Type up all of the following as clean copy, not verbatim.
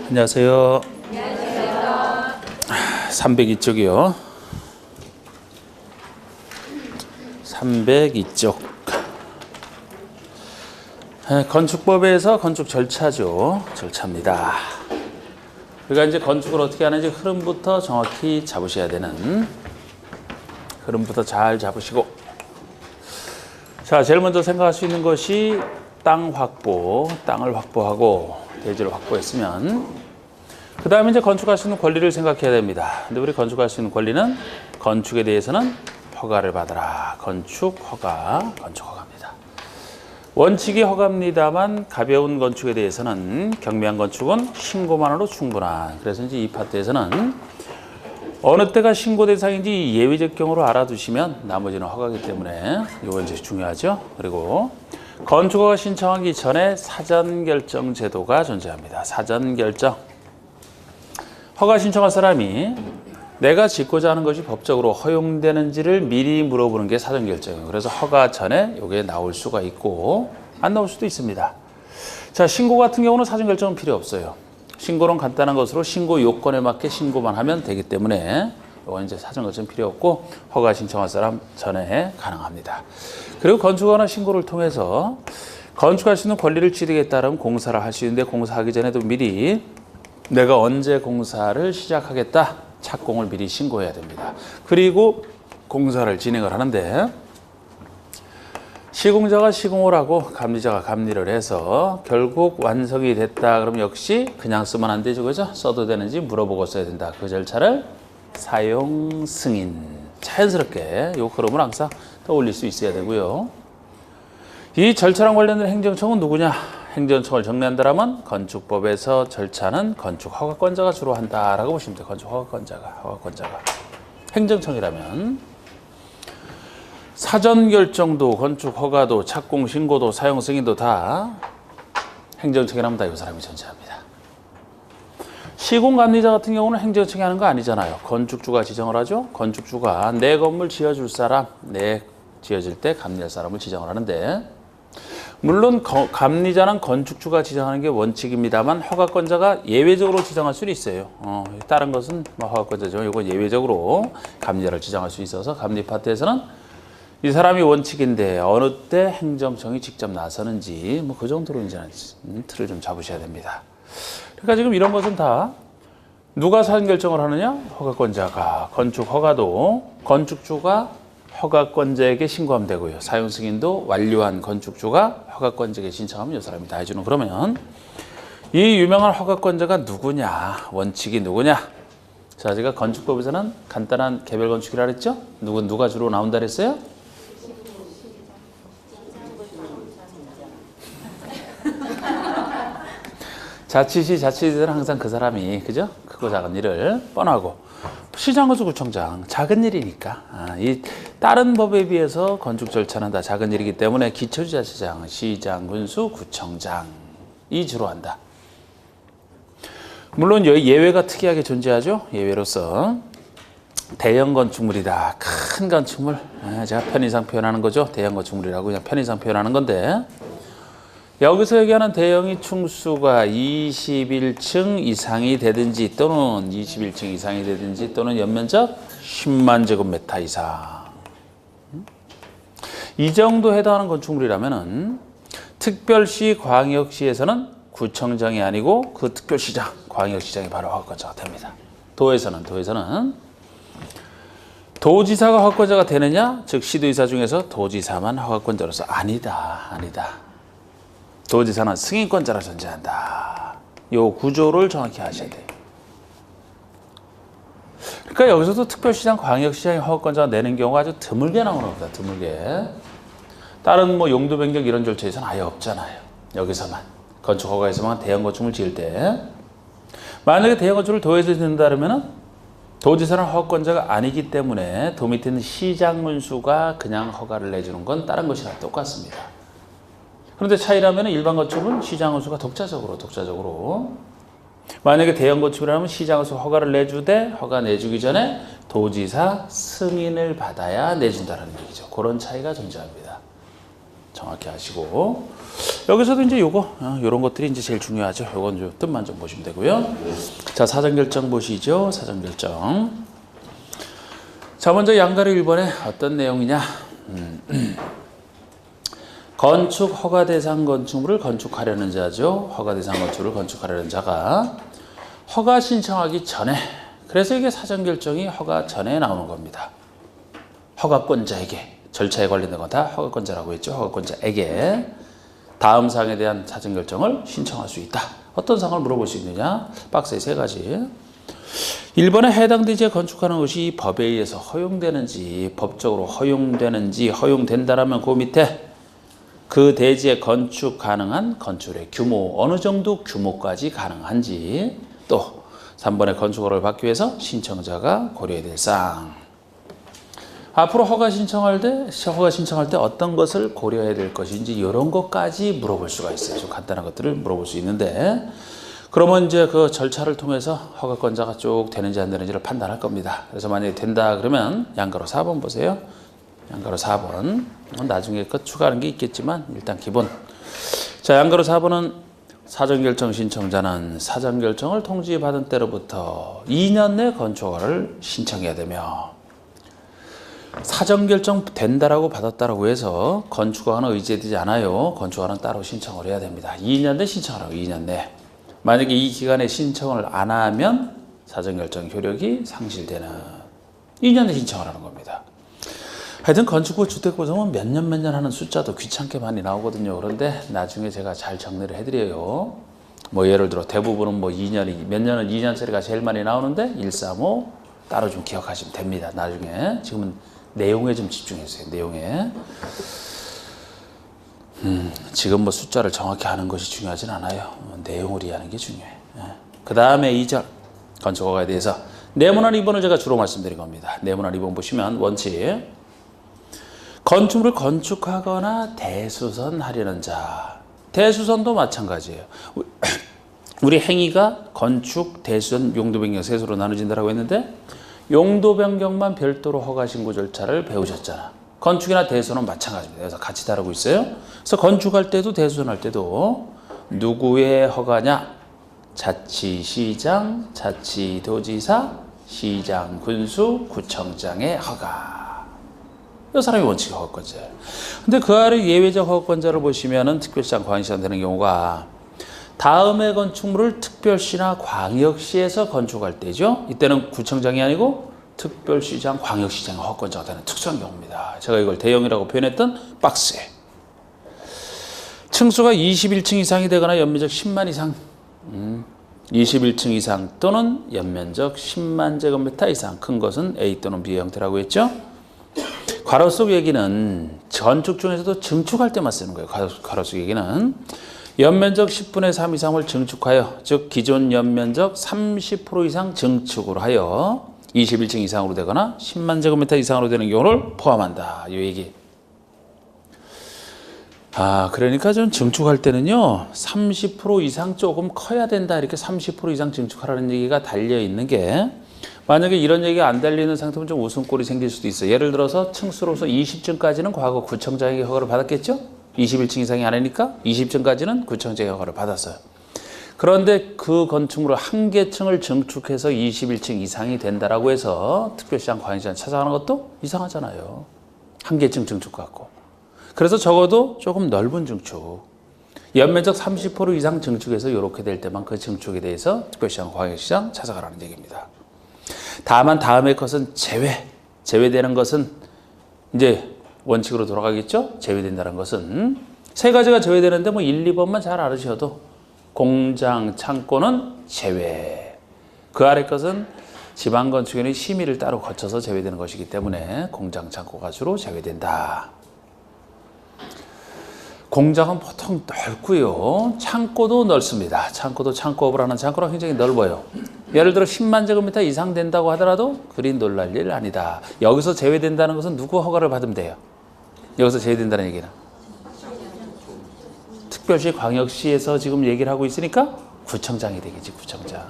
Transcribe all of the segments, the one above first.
안녕하세요. 302쪽이요. 302쪽. 건축법에서 건축 절차죠. 절차입니다. 우리가 이제 건축을 어떻게 하는지 흐름부터 정확히 잡으셔야 되는, 흐름부터 잘 잡으시고, 자, 제일 먼저 생각할 수 있는 것이 땅 확보, 땅을 확보하고 대지를 확보했으면 그 다음에 이제 건축할 수 있는 권리를 생각해야 됩니다. 근데 우리 건축할 수 있는 권리는 건축에 대해서는 허가를 받아라. 건축 허가, 건축 허가입니다. 원칙이 허가입니다만 가벼운 건축에 대해서는, 경미한 건축은 신고만으로 충분한. 그래서 이제 이 파트에서는 어느 때가 신고 대상인지 예외적 경우로 알아두시면 나머지는 허가이기 때문에 이거 이제 중요하죠. 그리고 건축허가 신청하기 전에 사전결정 제도가 존재합니다. 사전결정. 허가 신청할 사람이 내가 짓고자 하는 것이 법적으로 허용되는지를 미리 물어보는 게 사전결정이에요. 그래서 허가 전에 이게 나올 수가 있고 안 나올 수도 있습니다. 자, 신고 같은 경우는 사전결정은 필요 없어요. 신고는 간단한 것으로 신고 요건에 맞게 신고만 하면 되기 때문에 이건 이제 사전결정 필요 없고 허가 신청할 사람 전에 가능합니다. 그리고 건축허가나 신고를 통해서 건축할 수 있는 권리를 취득했다면 공사를 할 수 있는데, 공사하기 전에도 미리 내가 언제 공사를 시작하겠다 착공을 미리 신고해야 됩니다. 그리고 공사를 진행을 하는데 시공자가 시공을 하고 감리자가 감리를 해서 결국 완성이 됐다 그러면 역시 그냥 쓰면 안 되죠, 그죠? 써도 되는지 물어보고 써야 된다. 그 절차를 사용 승인. 자연스럽게 이 흐름을 항상 떠올릴 수 있어야 되고요. 이 절차랑 관련된 행정청은 누구냐? 행정청을 정리한다면 건축법에서 절차는 건축허가권자가 주로 한다라고 보시면 돼요. 건축허가권자가. 행정청이라면 사전결정도, 건축허가도, 착공신고도, 사용승인도 다 행정청이라면 다 이 사람이 존재합니다. 시공감리자 같은 경우는 행정청이 하는 거 아니잖아요. 건축주가 지정을 하죠. 건축주가 내 건물 지어줄 사람, 내 지어질 때 감리할 사람을 지정을 하는데, 물론 감리자는 건축주가 지정하는 게 원칙입니다만 허가권자가 예외적으로 지정할 수는 있어요. 다른 것은 허가권자죠. 이건 예외적으로 감리자를 지정할 수 있어서 감리 파트에서는 이 사람이 원칙인데 어느 때 행정청이 직접 나서는지 뭐 그 정도로 이제 틀을 좀 잡으셔야 됩니다. 그러니까 지금 이런 것은 다 누가 사전결정을 하느냐? 허가권자가. 건축허가도 건축주가 허가권자에게 신고하면 되고요. 사용승인도 완료한 건축주가 허가권자에게 신청하면 이 사람이 다 해주는. 그러면 이 유명한 허가권자가 누구냐? 원칙이 누구냐? 자, 제가 건축법에서는 간단한 개별 건축이라 그랬죠? 누가 주로 나온다 그랬어요? 자치시에서는 항상 그 사람이, 그죠? 크고 작은 일을 뻔하고, 시장건축구청장 작은 일이니까. 이 다른 법에 비해서 건축 절차는 다 작은 일이기 때문에 기초지자체장, 시장, 군수, 구청장이 주로 한다. 물론 예외가 특이하게 존재하죠. 예외로서 대형 건축물이다. 큰 건축물. 제가 편의상 표현하는 거죠. 대형 건축물이라고 그냥 편의상 표현하는 건데, 여기서 얘기하는 대형이 층수가 21층 이상이 되든지 또는 21층 이상이 되든지 또는 연면적 10만 제곱미터 이상. 이 정도 해당하는 건축물이라면은 특별시, 광역시에서는 구청장이 아니고 그 특별시장, 광역시장이 바로 허가권자가 됩니다. 도에서는 도지사가 허가권자가 되느냐? 즉 시도의사 중에서 도지사만 허가권자로서 아니다. 도지사는 승인권자로 존재한다. 이 구조를 정확히 아셔야 돼요. 그러니까 여기서도 특별시장, 광역시장이 허가권자가 내는 경우가 아주 드물게 나오는 겁니다. 드물게. 다른 뭐 용도 변경 이런 절차에서는 아예 없잖아요. 여기서만. 건축허가에서만 대형 건축물 지을 때. 만약에 대형 건축을 도에서 짓는다 그러면 도지사는 허가권자가 아니기 때문에 도 밑에 있는 시장군수가 그냥 허가를 내주는 건 다른 것이랑 똑같습니다. 그런데 차이라면 일반 건축은 시장군수가 독자적으로 만약에 대형 건축이라면 시장군수 허가를 내주되 허가 내주기 전에 도지사 승인을 받아야 내준다는 얘기죠. 그런 차이가 존재합니다. 정확히 아시고 여기서도 이제 요런 것들이 이제 제일 중요하죠. 요건 좀 뜻만 좀 보시면 되고요. 자, 사전결정 보시죠. 사전결정. 자, 먼저 양가로 1번에 어떤 내용이냐. 건축 허가 대상 건축물을 건축하려는 자죠. 허가 대상 건축물을 건축하려는 자가 허가 신청하기 전에, 그래서 이게 사전결정이 허가 전에 나오는 겁니다. 허가권자에게, 절차에 관련된 건 다 허가권자라고 했죠. 허가권자에게 다음 사항에 대한 사전결정을 신청할 수 있다. 어떤 사항을 물어볼 수 있느냐? 박스에 3가지. 1번에 해당 대지에 건축하는 것이 법에 의해서 허용되는지, 법적으로 허용되는지, 허용된다라면 그 밑에 그 대지에 건축 가능한 건축의 규모, 어느 정도 규모까지 가능한지, 또 3번에 건축허가를 받기 위해서 신청자가 고려해야 될 사항. 앞으로 허가 신청할 때 어떤 것을 고려해야 될 것인지 이런 것까지 물어볼 수가 있어요. 좀 간단한 것들을 물어볼 수 있는데, 그러면 이제 그 절차를 통해서 허가권자가 쭉 되는지 안 되는지를 판단할 겁니다. 그래서 만약에 된다 그러면 양가로 4번 보세요. 양가로 4번. 나중에 추가하는 게 있겠지만 일단 기본. 자, 양가로 4번은 사전결정 신청자는 사전결정을 통지받은 때로부터 2년 내 건축허가를 신청해야 되며, 사전결정 된다라고 받았다라고 해서 건축허가는 의제되지 않아요. 건축허가는 따로 신청을 해야 됩니다. 2년 내 신청을 하고 2년 내. 만약에 이 기간에 신청을 안 하면 사전결정 효력이 상실되는, 2년 내 신청을 하는 겁니다. 하여튼 건축부 주택구성은 몇 년 하는 숫자도 귀찮게 많이 나오거든요. 그런데 나중에 제가 잘 정리를 해드려요. 뭐 예를 들어 대부분은 뭐 2년이, 몇 년은 2년짜리가 제일 많이 나오는데 135 따로 좀 기억하시면 됩니다. 나중에. 지금은 내용에 좀 집중해주세요. 내용에. 지금 뭐 숫자를 정확히 아는 것이 중요하진 않아요. 내용을 이해하는 게 중요해. 그 다음에 2절 건축허가에 대해서 네모난 2번을 제가 주로 말씀드린 겁니다. 네모난 2번 보시면 원칙. 건축물을 건축하거나 대수선하려는 자. 대수선도 마찬가지예요. 우리 행위가 건축, 대수선, 용도 변경 세수로 나눠진다고 했는데 용도 변경만 별도로 허가 신고 절차를 배우셨잖아. 건축이나 대수선은 마찬가지입니다. 그래서 같이 다루고 있어요. 그래서 건축할 때도 대수선할 때도 누구의 허가냐? 자치시장, 자치도지사, 시장, 군수, 구청장의 허가. 이 사람이 원칙 허가권자예요. 근데 그 아래 예외적 허가권자를 보시면은 특별시장, 광역시장 되는 경우가 다음의 건축물을 특별시나 광역시에서 건축할 때죠. 이때는 구청장이 아니고 특별시장, 광역시장의 허가권자가 되는 특수한 경우입니다. 제가 이걸 대형이라고 표현했던 박스에. 층수가 21층 이상이 되거나 연면적 10만 이상, 21층 이상 또는 연면적 10만 제곱미터 이상, 큰 것은 A 또는 B 형태라고 했죠. 괄호 속 얘기는 건축 중에서도 증축할 때만 쓰는 거예요. 괄호 속 얘기는 연면적 10분의 3 이상을 증축하여, 즉 기존 연면적 30% 이상 증축으로 하여 21층 이상으로 되거나 10만 제곱미터 이상으로 되는 경우를 포함한다. 이 얘기. 그러니까 좀 증축할 때는요, 30% 이상 조금 커야 된다. 이렇게 30% 이상 증축하라는 얘기가 달려 있는 게, 만약에 이런 얘기가 안 달리는 상태면 좀 웃음꼴이 생길 수도 있어요. 예를 들어서 층수로서 20층까지는 과거 구청장에게 허가를 받았겠죠? 21층 이상이 아니니까 20층까지는 구청장의 허가를 받았어요. 그런데 그 건축물을 한 개 층을 증축해서 21층 이상이 된다라고 해서 특별시장, 광역시장 찾아가는 것도 이상하잖아요. 한 개 층 증축 갖고. 그래서 적어도 조금 넓은 증축, 연면적 30% 이상 증축해서 이렇게 될 때만 그 증축에 대해서 특별시장, 광역시장 찾아가라는 얘기입니다. 다만 다음의 것은 제외되는 것은 이제 원칙으로 돌아가겠죠? 제외된다는 것은 3가지가 제외되는데 뭐 1, 2번만 잘 알으셔도 공장, 창고는 제외. 그 아래 것은 지방건축위원회 심의를 따로 거쳐서 제외되는 것이기 때문에 공장, 창고가 주로 제외된다. 공장은 보통 넓고요. 창고도 넓습니다. 창고도 창고업을 하는 창고가 굉장히 넓어요. 예를 들어 10만 제곱미터 이상 된다고 하더라도 그리 놀랄 일 아니다. 여기서 제외된다는 것은 누구 허가를 받으면 돼요? 여기서 제외된다는 얘기는 특별시, 광역시에서 지금 얘기를 하고 있으니까 구청장이 되겠지, 구청장.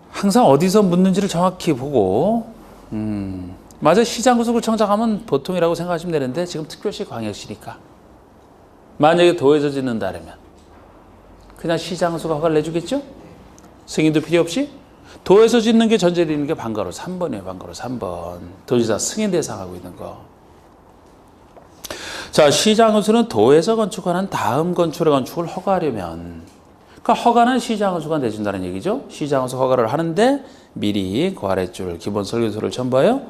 항상 어디서 묻는지를 정확히 보고, 맞아, 시장, 구수, 구청장 하면 보통이라고 생각하시면 되는데 지금 특별시, 광역시니까 만약에 도에서 짓는다면 그냥 시장수가 허가를 내주겠죠? 승인도 필요 없이? 도에서 짓는 게 전제되어 있는 게 방가로 3번이에요. 방가로 3번. 도지사 승인 대상하고 있는 거. 자, 시장수는 도에서 건축하는 다음 건축의 건축을 허가하려면, 그러니까 허가는 시장수가 내준다는 얘기죠. 시장수 허가를 하는데 미리 그 아래줄 기본 설계서를 첨부하여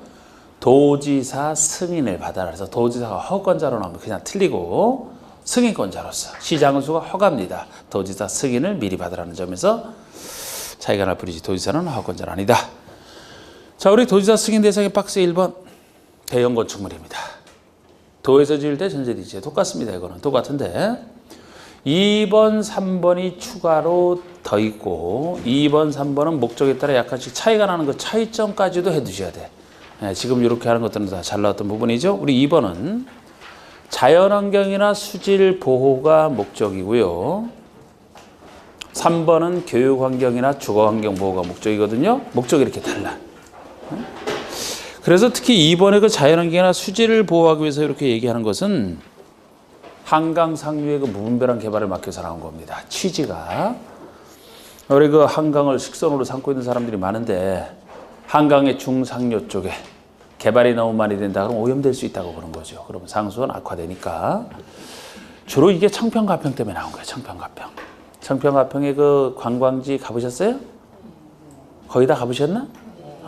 도지사 승인을 받아라. 그래서 도지사가 허권자로 나오면 그냥 틀리고 승인권자로서 시장수가 허가입니다. 도지사 승인을 미리 받으라는 점에서 차이가 날 뿐이지 도지사는 허권자는 아니다. 자, 우리 도지사 승인 대상의 박스 1번 대형 건축물입니다. 도에서 지을 때 전제되지 똑같습니다. 이거는 똑같은데 2번, 3번이 추가로 더 있고 2번, 3번은 목적에 따라 약간씩 차이가 나는 그 차이점까지도 해두셔야 돼. 네, 지금 이렇게 하는 것들은 다 잘 나왔던 부분이죠. 우리 2번은 자연환경이나 수질 보호가 목적이고요. 3번은 교육환경이나 주거환경 보호가 목적이거든요. 목적이 이렇게 달라. 그래서 특히 2번의 그 자연환경이나 수질을 보호하기 위해서 이렇게 얘기하는 것은 한강 상류의 그 무분별한 개발을 막혀서 나온 겁니다. 취지가 우리 그 한강을 식선으로 삼고 있는 사람들이 많은데 한강의 중상류 쪽에 개발이 너무 많이 된다 그러면 오염될 수 있다고 그런 거죠. 그러면 상수는 악화되니까 주로 이게 청평가평 때문에 나온 거예요. 청평가평. 청평가평의 그 관광지 가보셨어요? 거의 다 가보셨나?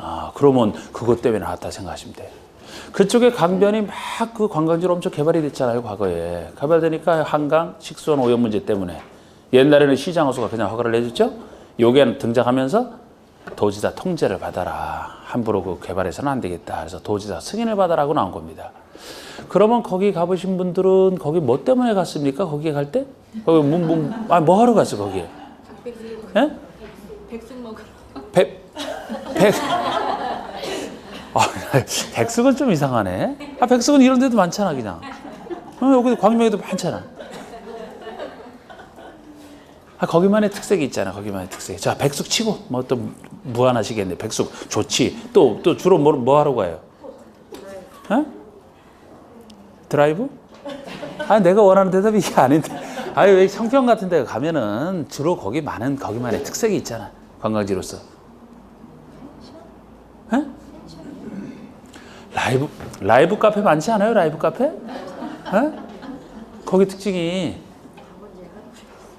아, 그러면 그것 때문에 나왔다 생각하시면 돼요. 그쪽에 강변이 막 그 관광지로 엄청 개발이 됐잖아요. 과거에. 개발되니까 한강 식수원 오염 문제 때문에 옛날에는 시장호수가 그냥 허가를 내줬죠. 요게 등장하면서 도지사 통제를 받아라. 함부로 그 개발해서는 안 되겠다. 그래서 도지사 승인을 받아라고 나온 겁니다. 그러면 거기 가보신 분들은 거기 뭐 때문에 갔습니까? 거기에 갈 때? 거기 뭐 하러 갔어 거기에? 예? 백숙 먹으러. 백숙은 좀 이상하네. 아, 백숙은 이런 데도 많잖아 그냥. 여기 광명에도 많잖아. 아, 거기만의 특색이 있잖아. 거기만의 특색이. 자, 백숙 치고 뭐 또 무한하시겠네. 백숙 좋지. 또 주로 뭐 하러 가요? 어? 드라이브? 아, 내가 원하는 대답이 이게 아닌데. 아유, 왜 청평 같은 데 가면은 주로 거기만의 특색이 있잖아. 관광지로서. 에? 라이브 카페 많지 않아요? 라이브 카페? 에? 거기 특징이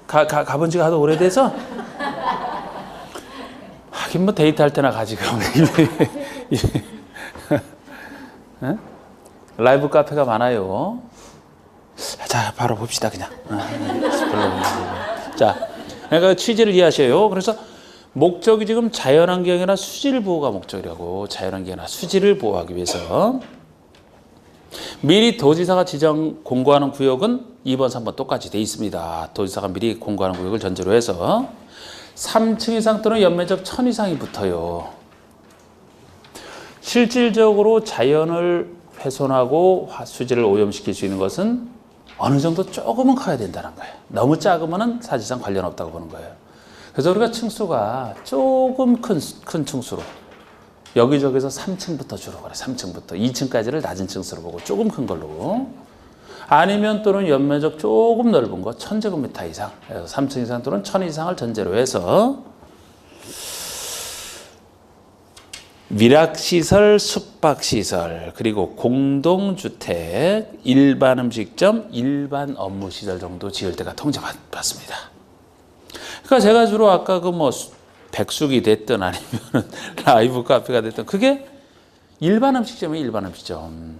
가본 지가 하도 오래돼서 하긴 뭐 데이트할 때나 가지 그럼. 라이브 카페가 많아요. 자, 바로 봅시다 그냥. 자, 그러니까 취지를 이해하셔요. 그래서 목적이 지금 자연환경이나 수질 보호가 목적이라고. 자연환경이나 수질을 보호하기 위해서 미리 도지사가 공고하는 구역은 2번, 3번 똑같이 돼 있습니다. 도지사가 미리 공고하는 구역을 전제로 해서 3층 이상 또는 연면적 1000 이상이 붙어요. 실질적으로 자연을 훼손하고 수질을 오염시킬 수 있는 것은 어느 정도 조금은 커야 된다는 거예요. 너무 작으면 사실상 관련 없다고 보는 거예요. 그래서 우리가 층수가 조금 큰 층수로 여기저기서 3층부터 주로 그래. 3층부터 2층까지를 낮은 층수로 보고 조금 큰 걸로, 아니면 또는 연면적 조금 넓은 거 1000제곱미터 이상, 그래서 3층 이상 또는 1000 이상을 전제로 해서 위락시설, 숙박시설, 그리고 공동주택, 일반 음식점, 일반 업무시설 정도 지을 때가 통제받습니다. 그러니까 제가 주로 아까 그 뭐 백숙이 됐든 아니면 라이브 카페가 됐든 그게 일반 음식점이에요. 일반 음식점.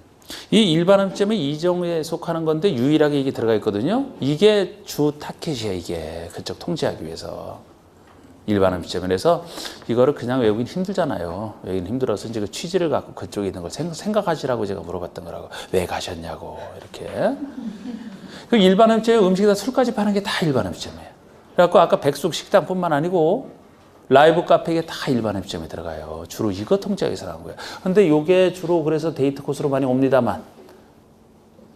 이 일반 음식점이 이 종류에 속하는 건데 유일하게 이게 들어가 있거든요. 이게 주 타켓이에요. 이게 그쪽 통제하기 위해서. 일반 음식점에서 이거를 그냥 외우긴 힘들잖아요. 외우긴 힘들어서 이제 그 취지를 갖고 그쪽에 있는 걸 생각하시라고 제가 물어봤던 거라고. 왜 가셨냐고 이렇게. 그 일반 음식점에 음식에다 술까지 파는 게 다 일반 음식점이에요. 그래갖고 아까 백숙 식당뿐만 아니고 라이브 카페에 다 일반 음식점에 들어가요. 주로 이거 통제하기 위해서 나온 거예요. 근데 이게 주로 그래서 데이트 코스로 많이 옵니다만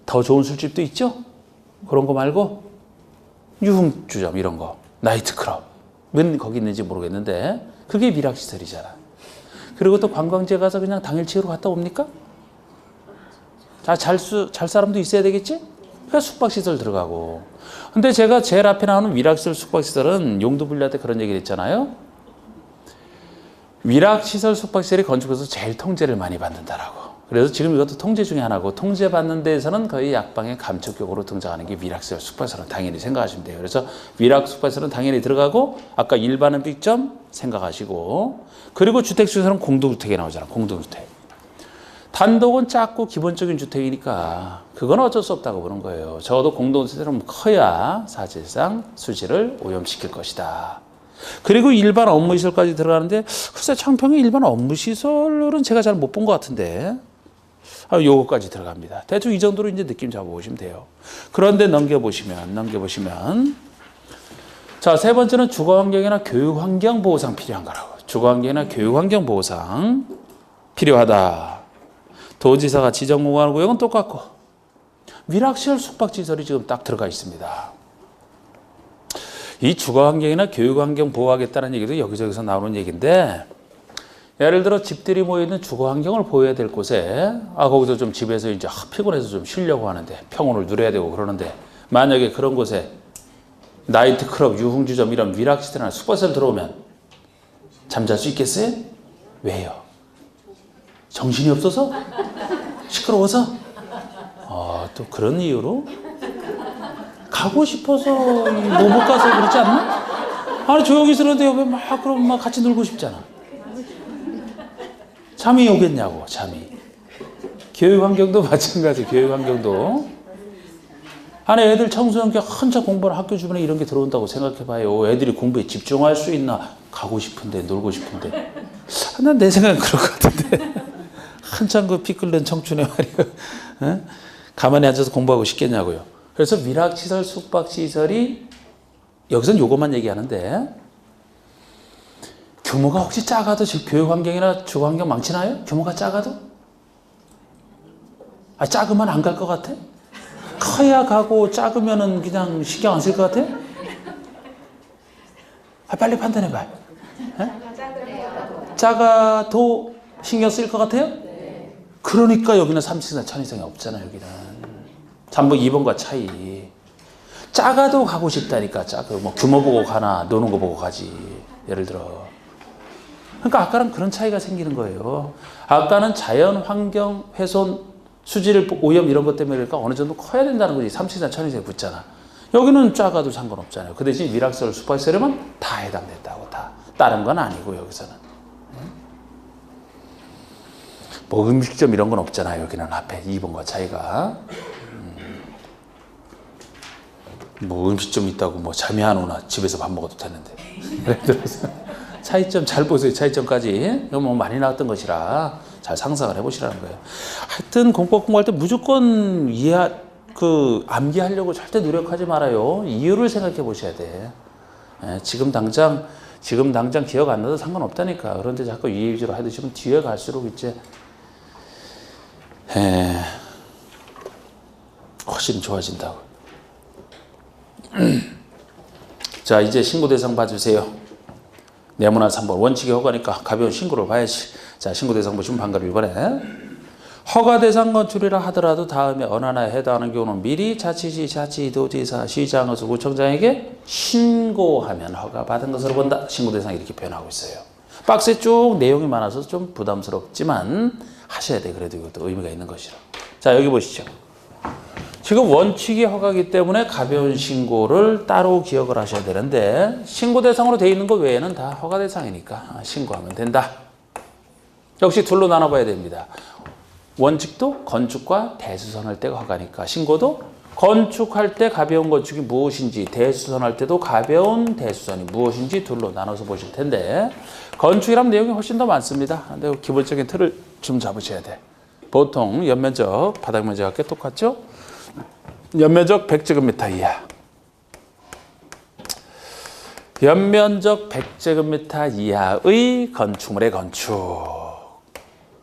더 좋은 술집도 있죠. 그런 거 말고 유흥주점 이런 거, 나이트클럽은 거기 있는지 모르겠는데 그게 미락시설이잖아. 그리고 또 관광지에 가서 그냥 당일치기로 갔다 옵니까? 잘 사람도 있어야 되겠지? 그러니까 숙박시설 들어가고. 근데 제가 제일 앞에 나오는 위락시설 숙박시설은 용도 분류할 때 그런 얘기를 했잖아요. 위락시설 숙박시설이 건축에서 제일 통제를 많이 받는다라고. 그래서 지금 이것도 통제 중에 하나고, 통제받는 데에서는 거의 약방의 감촉격으로 등장하는 게 위락시설 숙박시설은 당연히 생각하시면 돼요. 그래서 위락 숙박시설은 당연히 들어가고, 아까 일반은 빅점 생각하시고, 그리고 주택시설은 공동주택이 나오잖아. 공동주택. 단독은 작고 기본적인 주택이니까 그건 어쩔 수 없다고 보는 거예요. 적어도 공동주택은 커야 사실상 수질을 오염시킬 것이다. 그리고 일반 업무시설까지 들어가는데, 글쎄 창평의 일반 업무시설은 제가 잘 못 본 것 같은데, 요거까지 들어갑니다. 대충 이 정도로 이제 느낌 잡아보시면 돼요. 그런데 넘겨보시면, 자, 세 번째는 주거환경이나 교육환경 보호상 필요한 거라고. 주거환경이나 교육환경 보호상 필요하다. 도지사가 지정공간을 구역은 똑같고, 위락시설 숙박시설이 지금 딱 들어가 있습니다. 이 주거환경이나 교육환경 보호하겠다는 얘기도 여기저기서 나오는 얘기인데, 예를 들어 집들이 모여있는 주거환경을 보호해야 될 곳에, 거기서 좀 집에서 이제 피곤해서 좀 쉬려고 하는데, 평온을 누려야 되고 그러는데, 만약에 그런 곳에 나이트클럽, 유흥주점 이런 위락시설이나 숙박시설 들어오면 잠잘 수 있겠어요? 왜요? 정신이 없어서? 시끄러워서? 또 그런 이유로? 가고 싶어서 못 가서 그렇지 않나? 아니 조용히 있었는데 옆에 그럼 같이 놀고 싶잖아. 잠이 오겠냐고, 잠이. 교육환경도 마찬가지. 교육환경도 아니 애들 청소년기 한참 공부하는 학교 주변에 이런 게 들어온다고 생각해봐요. 애들이 공부에 집중할 수 있나? 가고 싶은데, 놀고 싶은데. 난 내 생각은 그럴 것 같은데. 한참 피 끓는 청춘에 말이에요. 가만히 앉아서 공부하고 싶겠냐고요. 그래서 위락시설, 숙박시설이 여기서는 요것만 얘기하는데, 규모가 혹시 작아도 교육환경이나 주거환경 망치나요? 규모가 작아도? 작으면 안 갈 것 같아? 커야 가고 작으면은 그냥 신경 안 쓸 것 같아? 빨리 판단해봐. 작아도 신경 쓸 것 같아요? 그러니까 여기는 3층이나 1000 이상이 없잖아요. 여기는 3번, 2번과 차이. 작아도 가고 싶다니까. 규모 보고 가나 노는 거 보고 가지. 예를 들어. 그러니까 아까랑 그런 차이가 생기는 거예요. 아까는 자연 환경 훼손, 수질 오염 이런 것 때문에 그러니까 어느 정도 커야 된다는 거지. 3층이나 1000 이상이 붙잖아. 여기는 작아도 상관없잖아요. 그 대신 위락시설, 숙박시설이면 다 해당된다고. 다. 다른 건 아니고 여기서는. 음식점 이런 건 없잖아요. 여기는 앞에 2번과 차이가. 음식점 있다고 잠이 안 오나 집에서 밥 먹어도 되는데. 예를 들어서 차이점 잘 보세요. 차이점까지. 이거 많이 나왔던 것이라 잘 상상을 해보시라는 거예요. 하여튼 공법 공부할 때 무조건 암기하려고 절대 노력하지 말아요. 이유를 생각해 보셔야 돼. 지금 당장 기억 안 나도 상관없다니까. 그런데 자꾸 이해 위주로 해두시면 뒤에 갈수록 이제 훨씬 좋아진다고. 자, 이제 신고 대상 봐주세요. 네모난 3번. 원칙이 허가니까 가벼운 신고를 봐야지. 자, 신고 대상 보시면 방금 이번에 허가 대상 건축이라 하더라도 다음에 어느 하나에 해당하는 경우는 미리 자치시, 자치도지사, 시장에서 구청장에게 신고하면 허가받은 것으로 본다. 신고 대상 이렇게 표현하고 있어요. 박스에 쭉 내용이 많아서 좀 부담스럽지만 하셔야 돼. 그래도 이것도 의미가 있는 것이라. 자, 여기 보시죠. 지금 원칙이 허가이기 때문에 가벼운 신고를 따로 기억을 하셔야 되는데, 신고 대상으로 되어 있는 것 외에는 다 허가 대상이니까 신고하면 된다. 역시 둘로 나눠봐야 됩니다. 원칙도 건축과 대수선할 때가 허가니까 신고도 건축할 때 가벼운 건축이 무엇인지, 대수선할 때도 가벼운 대수선이 무엇인지 둘로 나눠서 보실 텐데, 건축이라면 내용이 훨씬 더 많습니다. 근데 기본적인 틀을 좀 잡으셔야 돼. 보통 연면적, 바닥 면적과 꽤 똑같죠? 연면적 100제곱미터 이하. 연면적 100제곱미터 이하의 건축물의 건축.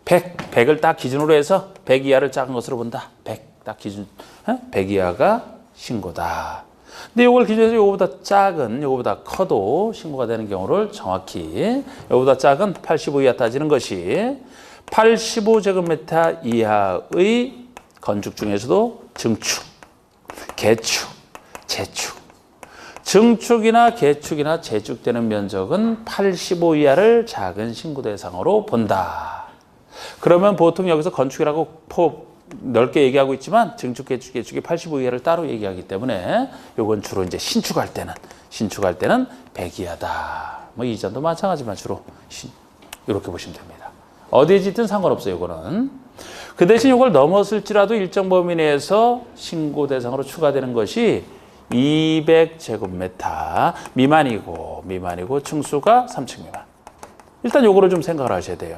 100을 딱 기준으로 해서 100 이하를 작은 것으로 본다. 100 딱 기준, 100 이하가 신고다. 근데 이걸 기준해서 이거보다 작은, 이거보다 커도 신고가 되는 경우를 정확히, 이거보다 작은 85 이하 따지는 것이 85제곱미터 이하의 건축 중에서도 증축, 개축, 재축. 증축이나 개축이나 재축되는 면적은 85 이하를 작은 신고 대상으로 본다. 그러면 보통 여기서 건축이라고 넓게 얘기하고 있지만 증축, 개축, 개축이 85 이하를 따로 얘기하기 때문에 요건 주로 이제 신축할 때는 100 이하다. 뭐 이전도 마찬가지만 주로 이렇게 보시면 됩니다. 어디에 짓든 상관없어요. 요거는. 그 대신 요걸 넘었을지라도 일정 범위 내에서 신고 대상으로 추가되는 것이 200제곱미터 미만이고 층수가 3층 미만. 일단 요거를 좀 생각을 하셔야 돼요.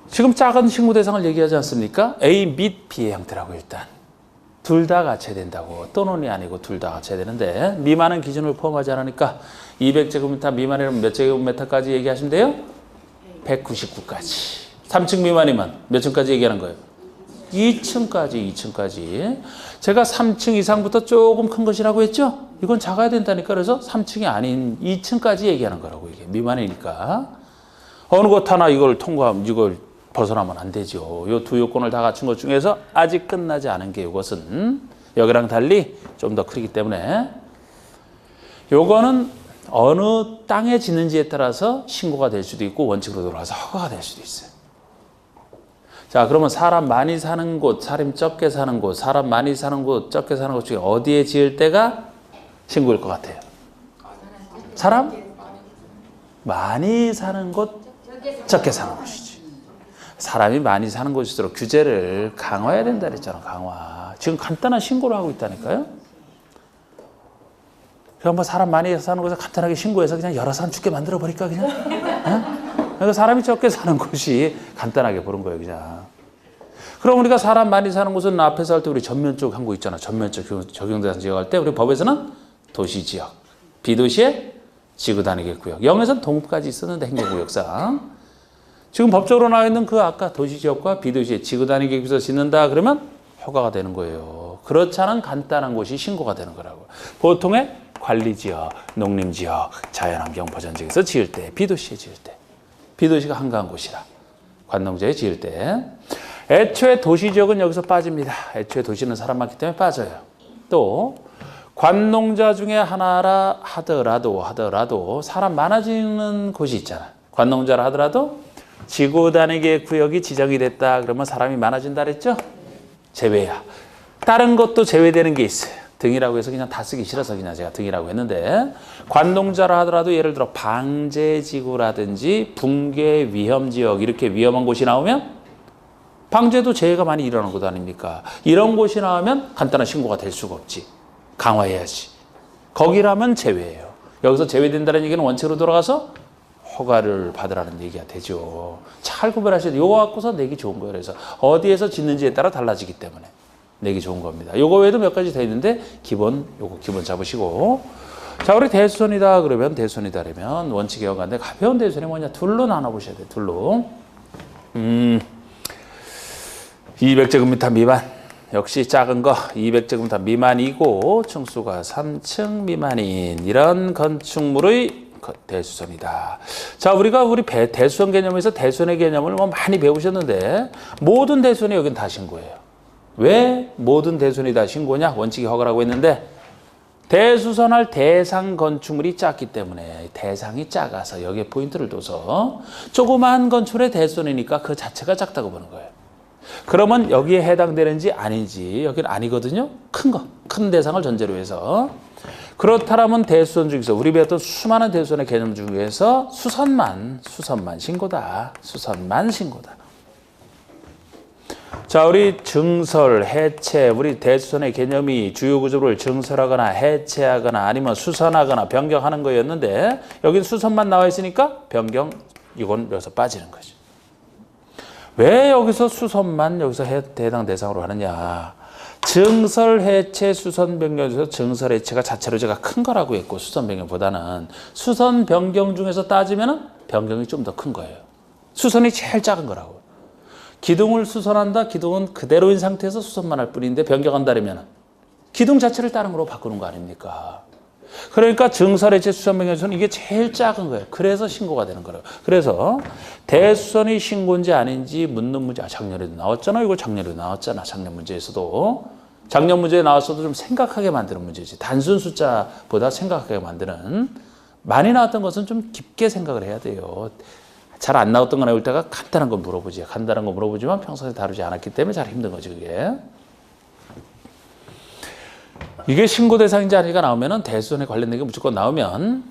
지금 작은 신고 대상을 얘기하지 않습니까? A 및 B의 형태라고 일단. 둘 다 갖춰야 된다고. 또는이 아니고 둘 다 갖춰야 되는데 미만은 기준을 포함하지 않으니까 200제곱미터 미만이면 몇 제곱미터까지 얘기하시면 돼요? 199까지. 3층 미만이면 몇 층까지 얘기하는 거예요? 2층까지. 제가 3층 이상부터 조금 큰 것이라고 했죠? 이건 작아야 된다니까. 그래서 3층이 아닌 2층까지 얘기하는 거라고. 이게 미만이니까. 어느 것 하나 이걸 벗어나면 안 되죠. 이 두 요건을 다 갖춘 것 중에서 아직 끝나지 않은 게 이것은 여기랑 달리 좀 더 크기 때문에 요거는 어느 땅에 짓는지에 따라서 신고가 될 수도 있고 원칙으로 돌아가서 허가가 될 수도 있어요. 자, 그러면 사람 많이 사는 곳, 사람 적게 사는 곳, 사람 많이 사는 곳, 적게 사는 곳 중에 어디에 지을 때가 신고일 것 같아요? 사람 많이 사는 곳, 적게 사는 곳이지. 사람이 많이 사는 곳일수록 규제를 강화해야 된다 그랬잖아. 강화. 지금 간단한 신고를 하고 있다니까요. 그럼 뭐 사람 많이 사는 곳에 간단하게 신고해서 그냥 여러 사람 죽게 만들어 버릴까 그냥? 그러니까 사람이 적게 사는 곳이 간단하게 보는 거예요, 그냥. 그럼 우리가 사람 많이 사는 곳은 앞에서 할 때 우리 전면적 한 거 있잖아. 전면적 적용대상 지역할 때 우리 법에서는 도시지역, 비도시의 지구단위계 구역. 0에서는 동까지 있었는데 행정구역상. 지금 법적으로 나와 있는 그 아까 도시지역과 비도시의 지구단위계 구역에서 짓는다 그러면 허가가 되는 거예요. 그렇지 않은 간단한 곳이 신고가 되는 거라고. 보통의 관리지역, 농림지역, 자연환경 보전지역에서 지을 때, 비도시에 지을 때. 비도시가 한가한 곳이라. 관농지에 지을 때. 애초에 도시지역은 여기서 빠집니다. 애초에 도시는 사람 많기 때문에 빠져요. 또 관농자 중에 하나라 하더라도 사람 많아지는 곳이 있잖아. 관농자라 하더라도 지구 단위계 구역이 지정이 됐다 그러면 사람이 많아진다 그랬죠? 제외야. 다른 것도 제외되는 게 있어요. 등이라고 해서 그냥 다 쓰기 싫어서 그냥 제가 등이라고 했는데 관농자라 하더라도 예를 들어 방제지구라든지 붕괴 위험지역 이렇게 위험한 곳이 나오면 방제도 재해가 많이 일어나는 곳 아닙니까? 이런 곳이 나오면 간단한 신고가 될 수가 없지. 강화해야지. 거기라면 제외예요. 여기서 제외된다는 얘기는 원칙으로 돌아가서 허가를 받으라는 얘기가 되죠. 잘 구별하셔야 돼요. 요거 갖고서 내기 좋은 거예요. 그래서 어디에서 짓는지에 따라 달라지기 때문에 내기 좋은 겁니다. 요거 외에도 몇 가지 더 있는데 요거 기본 잡으시고. 자, 우리 대수선이다 그러면 대수선이다 그러면 원칙에 허가인데 가벼운 대수선이 뭐냐? 둘로 나눠보셔야 돼요. 둘로. 200제곱미터 미만. 역시 작은 거 200제곱미터 미만이고 층수가 3층 미만인 이런 건축물의 대수선이다. 자, 우리 대수선 개념에서 대수선의 개념을 뭐 많이 배우셨는데 모든 대수선이 여긴 다 신고예요. 왜 모든 대수선이 다 신고냐? 원칙이 허가라고 했는데 대수선할 대상 건축물이 작기 때문에 대상이 작아서 여기에 포인트를 둬서 조그마한 건축물의 대수선이니까 그 자체가 작다고 보는 거예요. 그러면 여기에 해당되는지 아닌지 여기는 아니거든요. 큰 대상을 전제로 해서. 그렇다면 대수선 중에서 우리 배웠던 수많은 대수선의 개념 중에서 수선만 신고다. 수선만 신고다. 자, 우리 증설, 해체, 우리 대수선의 개념이 주요 구조를 증설하거나 해체하거나 아니면 수선하거나 변경하는 거였는데 여긴 수선만 나와 있으니까 변경 이건 여기서 빠지는 거죠. 왜 여기서 수선만 여기서 해당 대상으로 하느냐? 증설, 해체, 수선, 변경 중에서 증설, 해체가 자체로 제가 큰 거라고 했고 수선, 변경보다는 수선, 변경 중에서 따지면 변경이 좀 더 큰 거예요. 수선이 제일 작은 거라고. 기둥을 수선한다. 기둥은 그대로인 상태에서 수선만 할 뿐인데 변경한다 그러면 기둥 자체를 다른 거로 바꾸는 거 아닙니까? 그러니까 증설해체 수선변경에서는 이게 제일 작은 거예요. 그래서 신고가 되는 거예요. 그래서 대수선이 신고인지 아닌지 묻는 문제, 작년에도 나왔잖아. 이거 작년에도 나왔잖아. 작년 문제에서도. 작년 문제에 나왔어도 좀 생각하게 만드는 문제지. 단순 숫자보다 생각하게 만드는. 많이 나왔던 것은 좀 깊게 생각을 해야 돼요. 잘 안 나왔던 거 나올 때가 간단한 거 물어보지. 간단한 거 물어보지만 평소에 다루지 않았기 때문에 잘 힘든 거지, 그게. 이게 신고 대상인지 아닌지가 나오면은 대수선에 관련된 게 무조건 나오면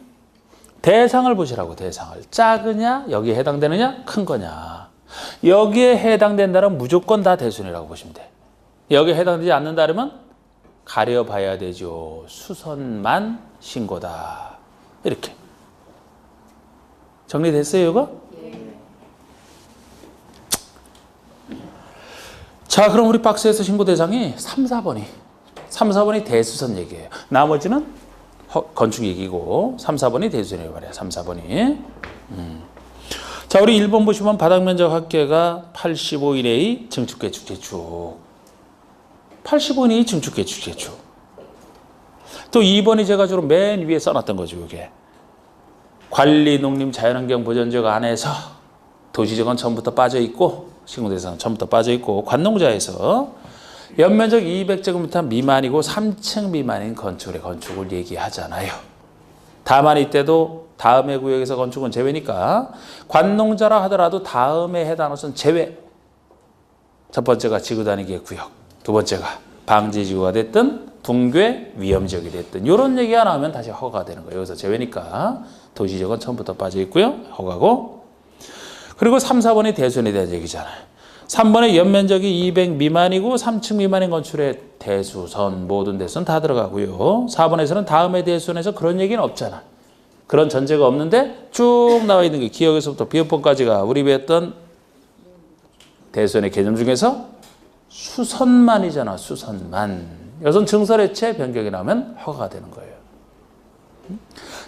대상을 보시라고, 대상을. 작으냐, 여기에 해당되느냐, 큰 거냐. 여기에 해당된다면 무조건 다 대수선이라고 보시면 돼. 여기에 해당되지 않는다면 가려봐야 되죠. 수선만 신고다. 이렇게. 정리됐어요, 이거? 자, 그럼 우리 박스에서 신고 대상이 3, 4번이 대수선 얘기예요. 나머지는 건축 얘기고 3, 4번이 대수선이라고 말해요. 3, 4번이. 자, 우리 1번 보시면 바닥 면적 합계가 85 이내의 증축, 개축, 재축. 85 이내의 증축, 개축, 재축. 또 2번이 제가 주로 맨 위에 써놨던 거죠, 이게. 관리, 농림, 자연환경 보전지역 안에서 도시지역은 처음부터 빠져 있고, 신고 대상은 처음부터 빠져 있고, 관농자에서 연면적 200제곱미터 미만이고 3층 미만인 건축을 얘기하잖아요. 다만 이때도 다음의 구역에서 건축은 제외니까 관농자라 하더라도 다음에 해당하는 것은 제외. 첫 번째가 지구단위기의 구역, 두 번째가 방지지구가 됐든 붕괴 위험지역이 됐든 이런 얘기가 나오면 다시 허가가 되는 거예요. 여기서 제외니까 도시지역은 처음부터 빠져 있고요. 허가고. 그리고 3, 4번이 대수선에 대한 얘기잖아요. 3번에 연면적이 200 미만이고 3층 미만인 건축의 대수선, 모든 대수선 다 들어가고요. 4번에서는 다음의 대수선에서 그런 얘기는 없잖아. 그런 전제가 없는데 쭉 나와 있는 게 기역에서부터 비역번까지가 우리 배웠던 대수선의 개념 중에서 수선만이잖아. 수선만. 여기선 증설해체 변경이 나오면 허가가 되는 거예요.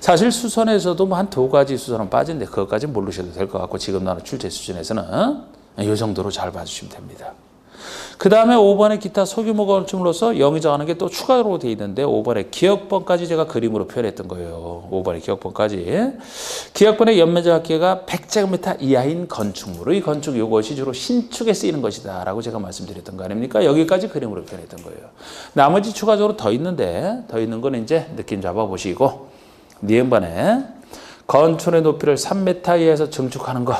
사실 수선에서도 뭐 한 2가지 수선은 빠진데 그것까지 모르셔도 될 것 같고 지금 나오는 출제 수준에서는 이 정도로 잘 봐주시면 됩니다. 그 다음에 5번의 기타 소규모 건축물로서 영위 정하는 게 또 추가로 되어 있는데 5번의 기역번까지 제가 그림으로 표현했던 거예요. 5번의 기역번까지. 기역번의 연면적 합계가 100제곱미터 이하인 건축물의 건축 이것이 주로 신축에 쓰이는 것이다 라고 제가 말씀드렸던 거 아닙니까? 여기까지 그림으로 표현했던 거예요. 나머지 추가적으로 더 있는데 더 있는 건 이제 느낌 잡아보시고 니은번에 건축의 높이를 3m 이하에서 증축하는 거.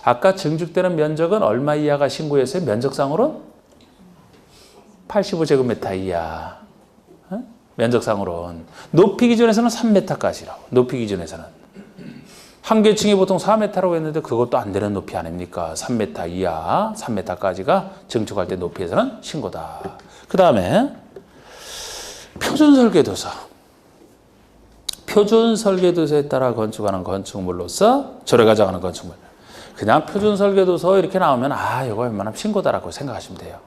아까 증축되는 면적은 얼마 이하가 신고했어요? 면적상으로 85제곱미터 이하. 면적상으로는. 높이 기준에서는 3m까지라고. 높이 기준에서는. 한계층이 보통 4m라고 했는데 그것도 안 되는 높이 아닙니까? 3m 이하, 3m까지가 증축할 때 높이에서는 신고다. 그 다음에 표준설계도서. 표준설계도서에 따라 건축하는 건축물로서 절에 가져가는 건축물. 그냥 표준설계도서 이렇게 나오면 이거 웬만하면 신고다라고 생각하시면 돼요.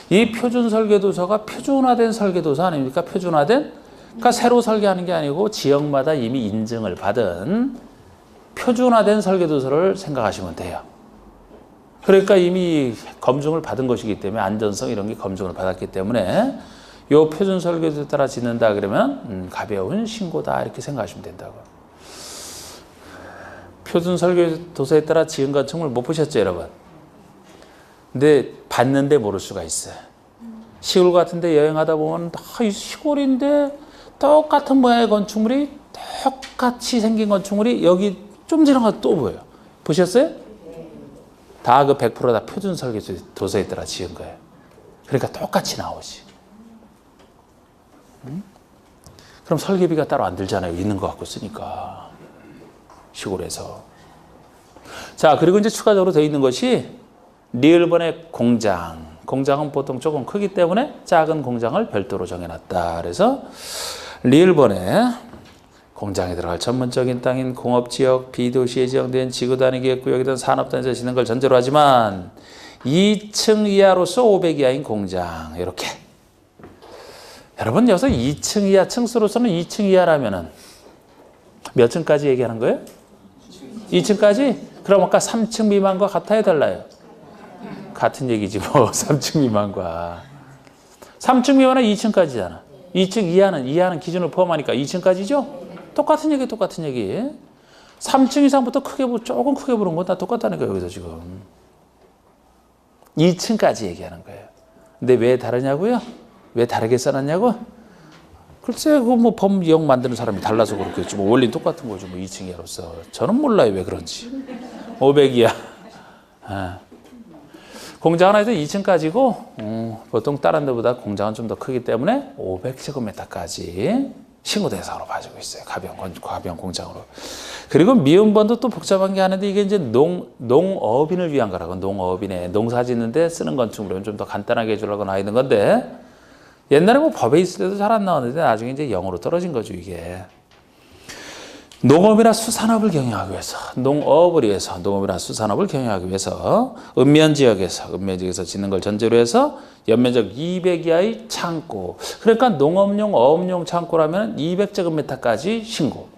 이 표준설계도서가 표준화된 설계도서 아닙니까? 표준화된? 그러니까 새로 설계하는 게 아니고 지역마다 이미 인증을 받은 표준화된 설계도서를 생각하시면 돼요. 그러니까 이미 검증을 받은 것이기 때문에 안전성 이런 게 검증을 받았기 때문에 이 표준설계도서에 따라 짓는다 그러면 가벼운 신고다 이렇게 생각하시면 된다고. 표준설계도서에 따라 지은 건축물 못 보셨죠, 여러분? 근데 봤는데 모를 수가 있어요. 시골 같은 데 여행하다 보면 시골인데 똑같은 모양의 건축물이 똑같이 생긴 건축물이 여기 좀 지나가도 또 보여요. 보셨어요? 다 그 100% 다 표준설계도서에 따라 지은 거예요. 그러니까 똑같이 나오지. 그럼 설계비가 따로 안 들잖아요. 있는 거 갖고 쓰니까. 시골에서. 자, 그리고 이제 추가적으로 되어 있는 것이 리을번의 공장. 공장은 보통 조금 크기 때문에 작은 공장을 별도로 정해놨다. 그래서 리을번에 공장에 들어갈 전문적인 땅인 공업지역, 비도시에 지정된 지구단위기획구역이든 산업단지에서 짓는 걸 전제로 하지만 2층 이하로서 500 이하인 공장. 이렇게. 여러분 여기서 2층 이하, 층수로서는 2층 이하라면은 몇 층까지 얘기하는 거예요? 2층까지? 그럼 아까 3층 미만과 같아야 달라요? 같은 얘기지 뭐. 3층 미만과. 3층 미만은 2층까지잖아. 2층 이하는 기준을 포함하니까 2층까지죠? 똑같은 얘기. 3층 이상부터 조금 크게 부른 건 다 똑같다니까 여기서 지금. 2층까지 얘기하는 거예요. 근데 왜 다르냐고요? 왜 다르게 써놨냐고? 글쎄, 뭐 범영 만드는 사람이 달라서 그렇겠지. 뭐 원리는 똑같은 거죠. 뭐 2층 이하로서. 저는 몰라요 왜 그런지. 500 이하. 공장 하나에서 2층까지고 보통 다른 데보다 공장은 좀 더 크기 때문에 500제곱미터까지 신고 대상으로 봐주고 있어요. 가변 공장으로. 그리고 미음번도 또 복잡한 게 하는데 이게 이제 농업인을 위한 거라고. 농업인의 농사 짓는데 쓰는 건축물은 좀 더 간단하게 해주려고 나와 있는 건데 옛날에 뭐 법에 있을 때도 잘 안 나왔는데 나중에 이제 0으로 떨어진 거죠 이게. 농업이나 수산업을 경영하기 위해서, 농업이나 수산업을 경영하기 위해서 읍면지역에서 짓는 걸 전제로 해서 연면적 200 이하의 창고. 그러니까 농업용, 어업용 창고라면 200제곱미터까지 신고.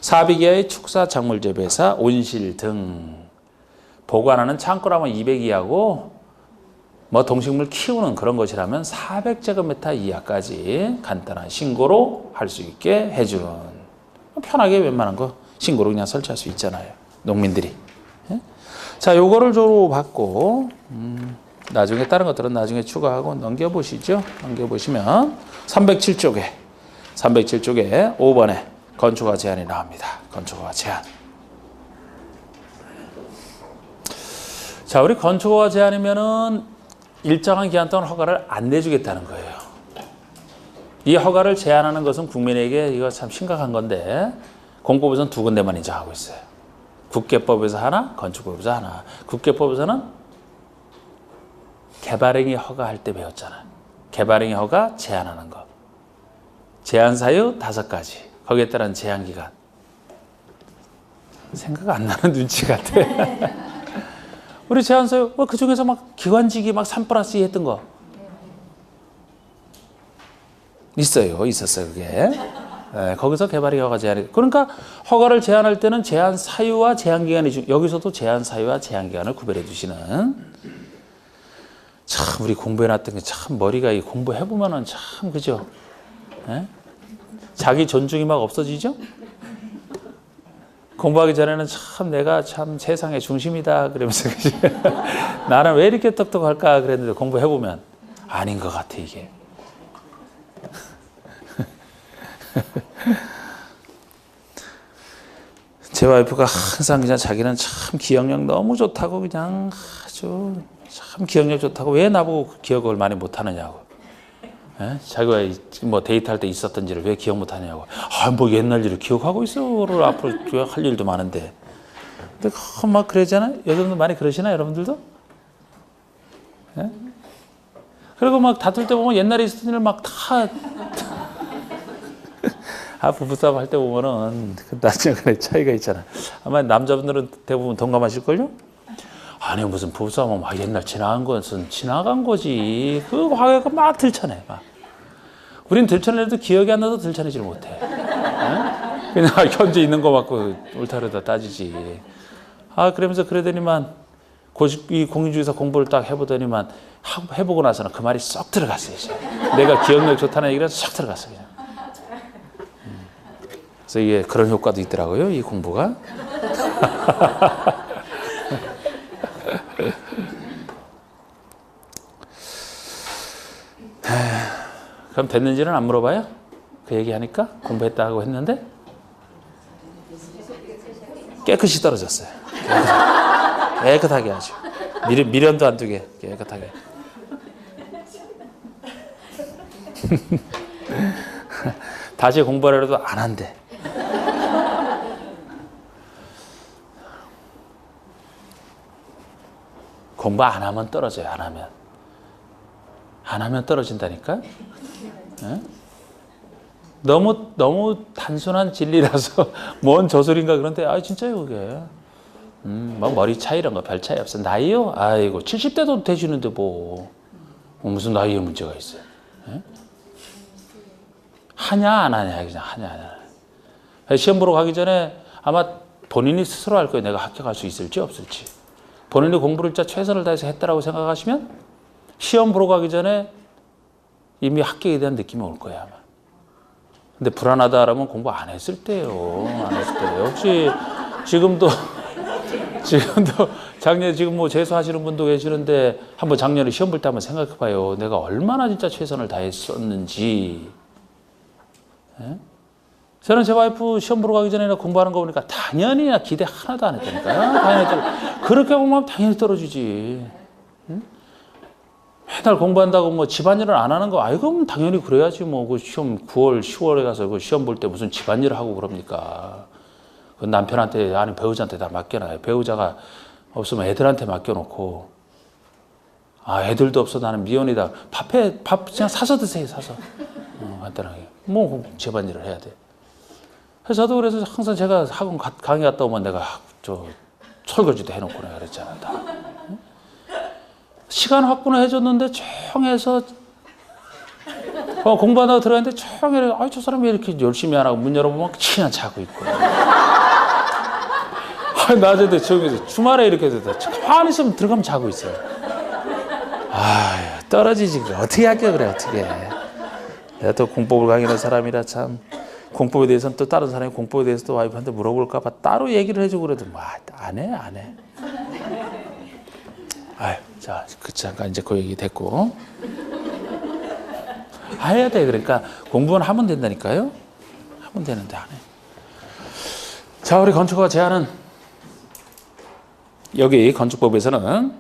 400 이하의 축사, 작물 재배사, 온실 등 보관하는 창고라면 200 이하고 뭐 동식물 키우는 그런 것이라면 400제곱미터 이하까지 간단한 신고로 할 수 있게 해주는. 편하게 웬만한 거 신고로 그냥 설치할 수 있잖아요. 농민들이. 예? 자, 요거를 주로 받고 나중에 다른 것들은 나중에 추가하고 넘겨보시죠. 넘겨보시면 307쪽에 5번에 건축허가 제한이 나옵니다. 건축허가 제한. 자, 우리 건축허가 제한이면은 일정한 기간 동안 허가를 안 내주겠다는 거예요. 이 허가를 제한하는 것은 국민에게 이거 참 심각한 건데 공법에서는 두 군데만 이제 하고 있어요. 국계법에서 하나, 건축법에서 하나. 국계법에서는 개발행위 허가할 때 배웠잖아요. 개발행위 허가 제한하는 거. 제한 사유 5가지. 거기에 따른 제한 기간. 생각 안 나는 눈치 같아. 우리 제한 사유 그 중에서 막 기관지기 막 3+2 했던 거. 있었어요 그게. 네, 거기서 개발이 허가 제한이. 그러니까 허가를 제한할 때는 제한 사유와 제한 기간이 여기서도 제한 사유와 제한 기간을 구별해 주시는. 참 우리 공부해 놨던 게 참 머리가 이 공부해 보면은 참 그죠? 네? 자기 존중이 막 없어지죠? 공부하기 전에는 참 내가 참 세상의 중심이다 그러면서 나는 왜 이렇게 똑똑할까 그랬는데 공부해 보면 아닌 것 같아 이게. 제 와이프가 항상 그냥 자기는 참 기억력 너무 좋다고 그냥 아주 참 기억력 좋다고 왜 나보고 기억을 많이 못하느냐고. 에? 자기가 뭐 데이트할 때 있었던지를 왜 기억 못하냐고. 뭐 옛날 일을 기억하고 있어. 앞으로 할 일도 많은데. 근데 막 그러잖아요. 여러분들 많이 그러시나요? 여러분들도? 에? 그리고 막 다툴 때 보면 옛날에 있었던 일을 막 다 부부싸움 할 때 보면은 그 나중에 차이가 있잖아. 아마 남자분들은 대부분 동감하실걸요? 아니 무슨 부부싸움은 막 옛날 지나간 것은 지나간 거지. 그 화해가 막 들쳐내. 막. 우린 들쳐내도 기억이 안 나서 들쳐내지를 못해. 에? 그냥 현재 있는 거 갖고 옳다르다 따지지. 그러면서 그러더니만 이 공인주의사 공부를 딱 해보더니만 해보고 나서는 그 말이 쏙 들어갔어요. 이제. 내가 기억력 좋다는 얘기가 쏙 들어갔어 그냥. 그래서 이게 그런 효과도 있더라고요. 이 공부가. 그럼 됐는지는 안 물어봐요? 그 얘기하니까 공부했다고 했는데 깨끗이 떨어졌어요. 깨끗하게 아주 미련도 안 두게 깨끗하게. 다시 공부하려도 안 한대. 공부 안 하면 떨어져요. 안 하면 떨어진다니까. 네? 너무 단순한 진리라서 뭔 저술인가 그런데 진짜요 그게. 뭐 머리 차이 이런 거 별 차이 없어. 나이요? 아이고 70대도 되시는데 뭐 무슨 나이에 문제가 있어요. 네? 하냐 안 하냐 그냥 하냐 안 하냐. 시험 보러 가기 전에 아마 본인이 스스로 알 거예요. 내가 합격할 수 있을지 없을지. 본인이 공부를 진짜 최선을 다해서 했다라고 생각하시면 시험 보러 가기 전에 이미 합격에 대한 느낌이 올 거예요 아마. 근데 불안하다라면 공부 안 했을 때요. 안 했을 때요. 혹시 지금도 작년에 지금 뭐 재수하시는 분도 계시는데 한번 작년에 시험 볼 때 한번 생각해 봐요. 내가 얼마나 진짜 최선을 다했었는지. 예? 저는 제 와이프 시험 보러 가기 전에 공부하는 거 보니까 당연히 기대 하나도 안 했다니까요. 당연히 그렇게 보면 당연히 떨어지지. 응? 맨날 공부한다고 뭐 집안일을 안 하는 거, 아이고 당연히 그래야지 뭐 그 시험 9월, 10월에 가서 그 시험 볼 때 무슨 집안일을 하고 그럽니까? 그 남편한테 아니 배우자한테 다 맡겨놔요. 배우자가 없으면 애들한테 맡겨놓고, 아 애들도 없어 나는 미혼이다. 밥 그냥 사서 드세요. 사서 간단하게 뭐 집안일을 해야 돼. 그래서 저도 그래서 항상 제가 학원 강의 갔다 오면 내가 저 설거지도 해놓고 내가 그랬잖아. 다. 시간 확보는 해줬는데 조용해서 공부하다가 들어갔는데 조용해. 아, 저 사람이 왜 이렇게 열심히 안 하고 문 열어보면 그냥 자고 있고. 낮에도 조용해서 주말에 이렇게 돼서 가만히 있으면 들어가면 자고 있어요. 아, 떨어지지. 어떻게 할게 그래 어떻게. 내가 또 공법을 강의하는 사람이라 참 공법에 대해서는 또 다른 사람이 공법에 대해서 또 와이프한테 물어볼까 봐 따로 얘기를 해주고 그래도 뭐 안 해. 아유, 자, 잠깐 이제 그 얘기 됐고. 해야 돼. 그러니까 공부는 하면 된다니까요. 하면 되는데 안 해. 자, 우리 건축가 제안은 여기 건축법에서는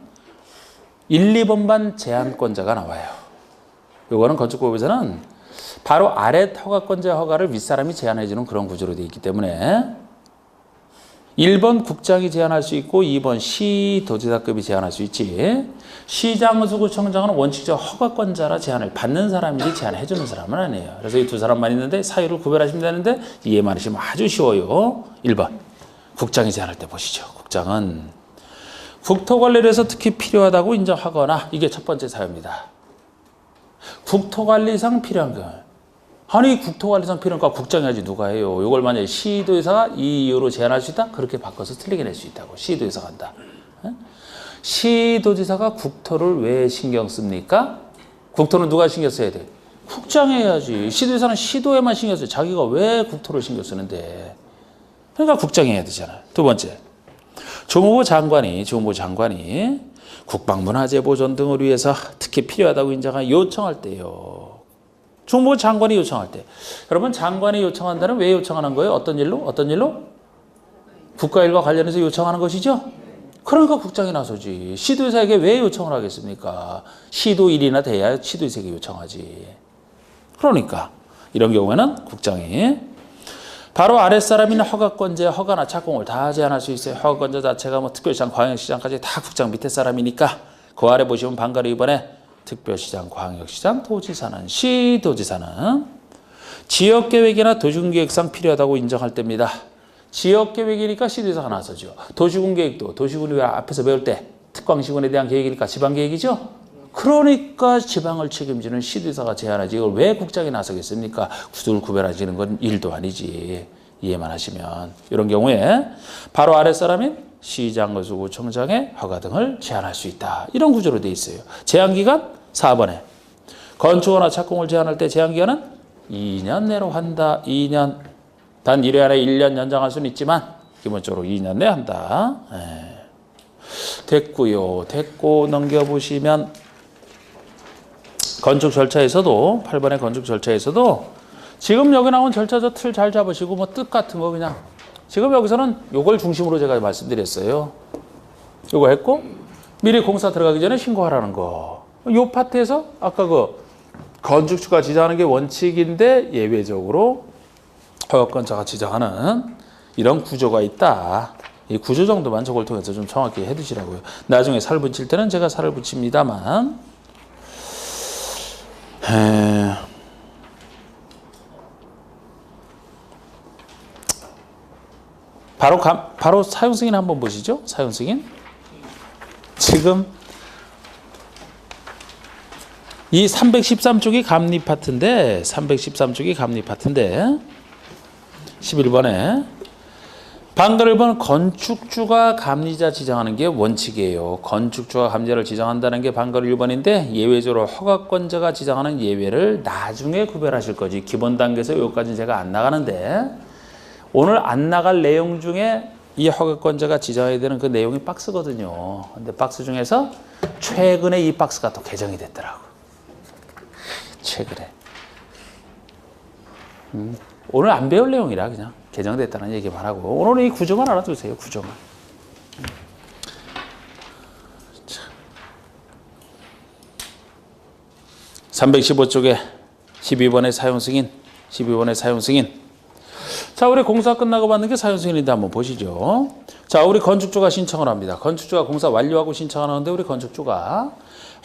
1, 2번만 제한권자가 나와요. 요거는 건축법에서는 바로 아래 허가권자 허가를 윗사람이 제한해주는 그런 구조로 되어 있기 때문에 1번 국장이 제한할 수 있고 2번 시도지사급이 제한할 수 있지. 시장수구청장은 원칙적 허가권자라 제한을 받는 사람이지 제한해주는 사람은 아니에요. 그래서 이 두 사람만 있는데 사유를 구별하시면 되는데 이해만 하시면 아주 쉬워요. 1번 국장이 제한할 때 보시죠. 국장은 국토관리를 해서 특히 필요하다고 인정하거나, 이게 첫 번째 사유입니다. 국토관리상 필요한 거. 아니 국토관리상 필요한 거 국장이 하지 누가 해요. 이걸 만약에 시도의사가 이 이유로 제한할 수 있다? 그렇게 바꿔서 틀리게 낼 수 있다고. 시도의사가 한다. 시도지사가 국토를 왜 신경 씁니까? 국토는 누가 신경 써야 돼? 국장이 해야지. 시도지사는 시도에만 신경 써요. 자기가 왜 국토를 신경 쓰는데. 그러니까 국장이 해야 되잖아요. 두 번째, 조무부 장관이 국방문화재 보존 등을 위해서 특히 필요하다고 인정한 요청할 때요. 조무부 장관이 요청할 때. 여러분, 장관이 요청한다는 왜 요청하는 거예요? 어떤 일로? 국가일과 관련해서 요청하는 것이죠? 그러니까 국장이 나서지. 시도의사에게 왜 요청을 하겠습니까? 시도 일이나 돼야 시도의사에게 요청하지. 그러니까 이런 경우에는 국장이 바로 아랫사람이나 허가권자, 허가나 착공을 다 제한할 수 있어요. 허가권자 자체가 뭐 특별시장, 광역시장까지 다 국장 밑에 사람이니까 그 아래 보시면 반가로 이번에 특별시장, 광역시장, 도지사는, 시도지사는 지역계획이나 도시군계획상 필요하다고 인정할 때입니다. 지역계획이니까 시도지사가 나서죠. 도시군계획도 도시군이 앞에서 배울 때 특광시군에 대한 계획이니까 지방계획이죠. 그러니까 지방을 책임지는 시도지사가 제안하지. 이걸 왜 국장이 나서겠습니까? 구두를 구별하시는 건 일도 아니지. 이해만 하시면. 이런 경우에 바로 아랫사람인 시장구청장의 허가 등을 제한할 수 있다. 이런 구조로 되어 있어요. 제한기간 4번에 건축허나 착공을 제한할 때 제한기간은 2년 내로 한다. 2년. 단 1회 안에 1년 연장할 수는 있지만 기본적으로 2년 내에 한다. 됐고요. 됐고 넘겨보시면 건축 절차에서도 8번의 건축 절차에서도 지금 여기 나온 절차죠. 틀 잘 잡으시고 뭐 뜻 같은 거 그냥 지금 여기서는 요걸 중심으로 제가 말씀드렸어요. 요거 했고 미리 공사 들어가기 전에 신고하라는 거. 요 파트에서 아까 그 건축주가 지정하는 게 원칙인데 예외적으로 허가권자가 지정하는 이런 구조가 있다. 이 구조 정도만 저걸 통해서 좀 정확히 해두시라고요. 나중에 살 붙일 때는 제가 살을 붙입니다만. 바로 사용승인 한번 보시죠. 사용승인. 지금 이 313쪽이 감리 파트인데 11번에 방금 1번 건축주가 감리자 지정하는 게 원칙이에요. 건축주가 감리자를 지정한다는 게 방금 1번인데 예외적으로 허가권자가 지정하는 예외를 나중에 구별하실 거지. 기본 단계에서 여기까지는 제가 안 나가는데 오늘 안 나갈 내용 중에 이 허가권자가 지정해야 되는 그 내용이 박스거든요. 근데 박스 중에서 최근에 이 박스가 또 개정이 됐더라고. 최근에. 오늘 안 배울 내용이라 그냥 개정됐다는 얘기만 하고 오늘은 이 구조만 알아두세요. 구조만. 315쪽에 12번의 사용승인, 12번의 사용승인. 자, 우리 공사 끝나고 받는 게 사용승인인데 한번 보시죠. 자, 우리 건축주가 신청을 합니다. 건축주가 공사 완료하고 신청하는데 우리 건축주가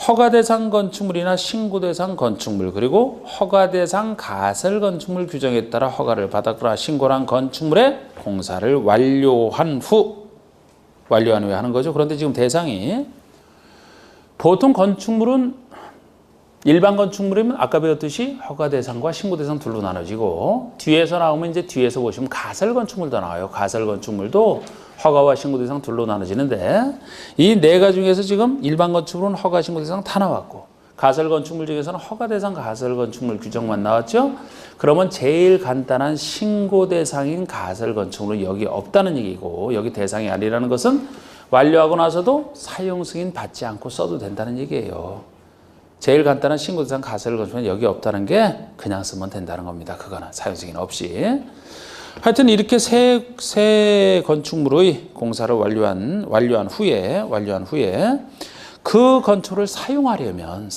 허가 대상 건축물이나 신고 대상 건축물 그리고 허가 대상 가설 건축물 규정에 따라 허가를 받았거나 신고를 한 건축물의 공사를 완료한 후에 하는 거죠. 그런데 지금 대상이 보통 건축물은 일반 건축물이면 아까 배웠듯이 허가 대상과 신고 대상 둘로 나눠지고 뒤에서 나오면 이제 뒤에서 보시면 가설 건축물도 나와요. 가설 건축물도 허가와 신고 대상 둘로 나눠지는데 이 네 가지 중에서 지금 일반 건축물은 허가, 신고 대상 다 나왔고 가설 건축물 중에서는 허가 대상, 가설 건축물 규정만 나왔죠. 그러면 제일 간단한 신고 대상인 가설 건축물은 여기 없다는 얘기고 여기 대상이 아니라는 것은 완료하고 나서도 사용 승인 받지 않고 써도 된다는 얘기예요. 제일 간단한 신고 대상 가설 건축물은 여기 없다는 게 그냥 쓰면 된다는 겁니다. 그거는 사용 승인 없이. 하여튼 이렇게 새 건축물의 공사를 완료한 후에 그 건축을 사용하려면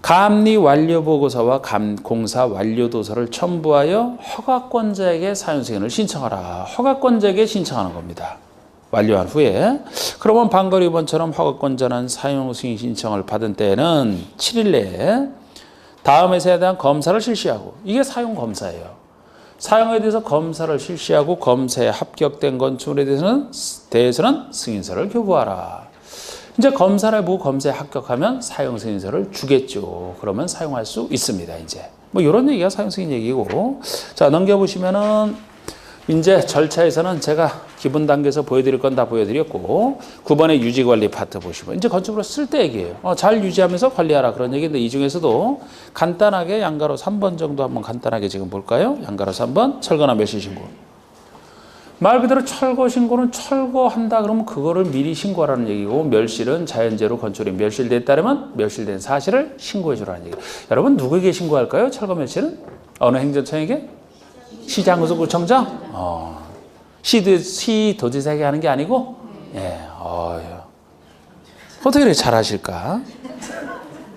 감리 완료 보고서와 공사 완료 도서를 첨부하여 허가권자에게 사용 승인을 신청하라. 허가권자에게 신청하는 겁니다. 완료한 후에. 그러면 방금 2번처럼 허가권자는 사용 승인 신청을 받은 때에는 7일 내에 다음 회사에 대한 검사를 실시하고 이게 사용 검사예요. 사용에 대해서 검사를 실시하고 검사에 합격된 건축물에 대해서는 승인서를 교부하라. 이제 검사를 보고 검사에 합격하면 사용 승인서를 주겠죠. 그러면 사용할 수 있습니다. 이제 뭐 이런 얘기가 사용 승인 얘기고. 자, 넘겨보시면은 이제 절차에서는 제가 기본 단계에서 보여드릴 건 다 보여드렸고 9번의 유지관리 파트 보시면 이제 건축으로 쓸 때 얘기예요. 잘 유지하면서 관리하라 그런 얘기인데 이 중에서도 간단하게 양가로 3번 정도 한번 간단하게 지금 볼까요? 양가로 3번 철거나 멸실 신고. 말 그대로 철거 신고는 철거한다 그러면 그거를 미리 신고하라는 얘기고 멸실은 자연재해로 건축이 멸실됐다면 멸실된 사실을 신고해 주라는 얘기예요. 여러분 누구에게 신고할까요? 철거 멸실은? 어느 행정청에게? 시장구청장? 시도지사에게 하는 게 아니고? 예, 어떻게 이렇게 잘하실까?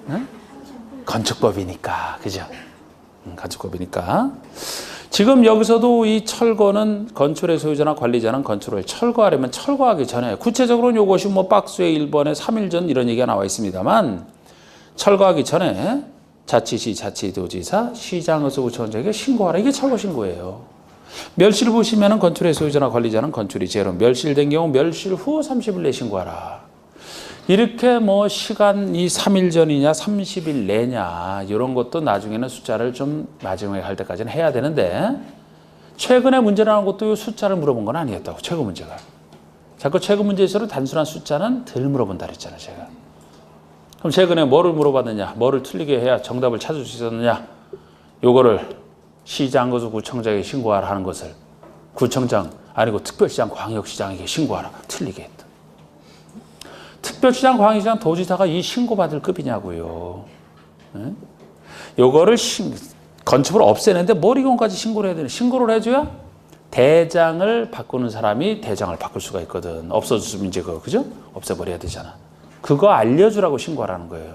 네? 건축법이니까, 그죠? 건축법이니까. 지금 여기서도 이 철거는 건축의 소유자나 관리자는 건축을 철거하려면 철거하기 전에 구체적으로는 이것이 뭐 박스의 1번에 3일 전 이런 얘기가 나와 있습니다만 철거하기 전에 자치시, 자치도지사, 시장의소구청장에게 신고하라. 이게 철거 신고예요. 멸실 보시면은 건축의 소유자나 관리자는 건축이 제로 멸실된 경우 멸실 후 30일 내에 신고하라. 이렇게 뭐 시간이 3일 전이냐 30일 내냐 이런 것도 나중에는 숫자를 좀 마지막에 할 때까지는 해야 되는데 최근에 문제 나온 것도 이 숫자를 물어본 건 아니었다고. 최근 문제가. 자꾸 최근 문제에서는 단순한 숫자는 덜 물어본다 그랬잖아요. 제가. 그럼 최근에 뭐를 물어봤느냐, 뭐를 틀리게 해야 정답을 찾을 수 있었느냐, 요거를 시장구청장에게 신고하라 하는 것을 구청장 아니고 특별시장 광역시장에게 신고하라. 틀리게 했다. 특별시장 광역시장 도지사가 이 신고받을 급이냐고요. 네? 요거를 건축을 없애는데 머리건까지 신고를 해야 되는. 신고를 해줘야 대장을 바꾸는 사람이 대장을 바꿀 수가 있거든. 없어졌으면 이제 그죠? 없애버려야 되잖아. 그거 알려주라고 신고하라는 거예요.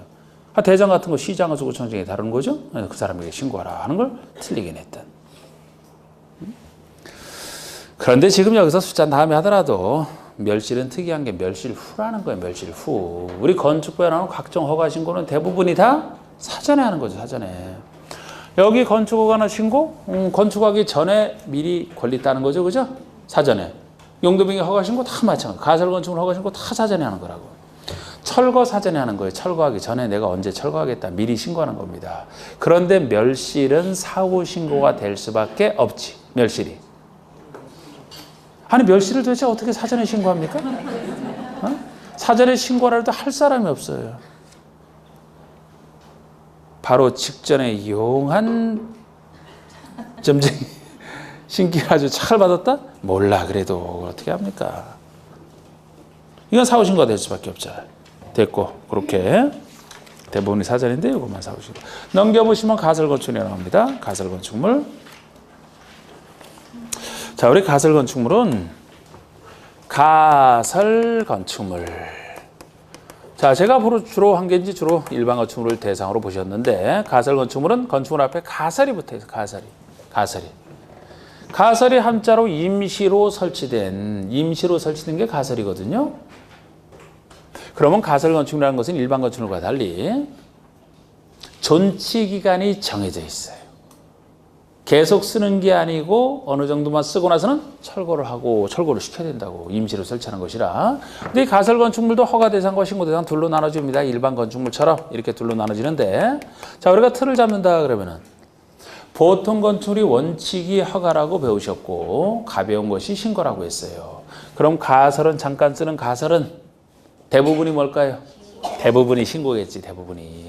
대장 같은 거 시장의소구청장이 다루는 거죠. 그 사람에게 신고하라 하는 걸 틀리긴 했던. 그런데 지금 여기서 숫자 다음에 하더라도 멸실은 특이한 게 멸실 후라는 거예요. 멸실 후. 우리 건축부에 나오는 각종 허가 신고는 대부분이 다 사전에 하는 거죠. 사전에. 여기 건축허가나 신고? 건축하기 전에 미리 권리 따는 거죠. 그죠? 사전에. 용도병의 허가 신고 다 마찬가지. 가설 건축물 허가 신고 다 사전에 하는 거라고. 철거 사전에 하는 거예요. 철거하기 전에 내가 언제 철거하겠다 미리 신고하는 겁니다. 그런데 멸실은 사후 신고가 될 수밖에 없지. 멸실이. 아니 멸실을 도대체 어떻게 사전에 신고합니까? 어? 사전에 신고를 해도 할 사람이 없어요. 바로 직전에 용한 점쟁이 신기를 아주 잘 받았다? 몰라 그래도 어떻게 합니까? 이건 사후신고가 될 수밖에 없죠. 됐고 그렇게 대부분이 사전인데 이것만 사후신고. 넘겨보시면 가설건축물이 나옵니다. 가설건축물. 자, 우리 가설건축물은 가설건축물. 자, 제가 주로 한 게 이제 주로 일반 건축물을 대상으로 보셨는데 가설건축물은 건축물 앞에 가설이 붙어 있어요. 가설이 한자로 임시로 설치된 게 가설이거든요. 그러면 가설건축물이라는 것은 일반 건축물과 달리 존치 기간이 정해져 있어요. 계속 쓰는 게 아니고 어느 정도만 쓰고 나서는 철거를 시켜야 된다고 임시로 설치하는 것이라. 근데 이 가설 건축물도 허가 대상과 신고 대상 둘로 나눠집니다. 일반 건축물처럼 이렇게 둘로 나눠지는데, 자 우리가 틀을 잡는다 그러면은 보통 건축물이 원칙이 허가라고 배우셨고 가벼운 것이 신고라고 했어요. 그럼 가설은 잠깐 쓰는 가설은 대부분이 뭘까요? 대부분이 신고겠지. 대부분이.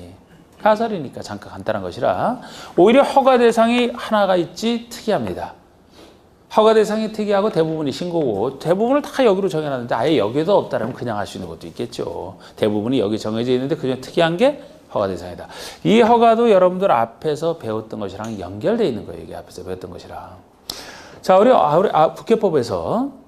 가설이니까 잠깐 간단한 것이라. 오히려 허가 대상이 하나가 있지 특이합니다. 허가 대상이 특이하고 대부분이 신고고 대부분을 다 여기로 정해놨는데 아예 여기도 없다면 그냥 할 수 있는 것도 있겠죠. 대부분이 여기 정해져 있는데 그중 특이한 게 허가 대상이다. 이 허가도 여러분들 앞에서 배웠던 것이랑 연결되어 있는 거예요. 여기 앞에서 배웠던 것이랑. 자, 우리 국회법에서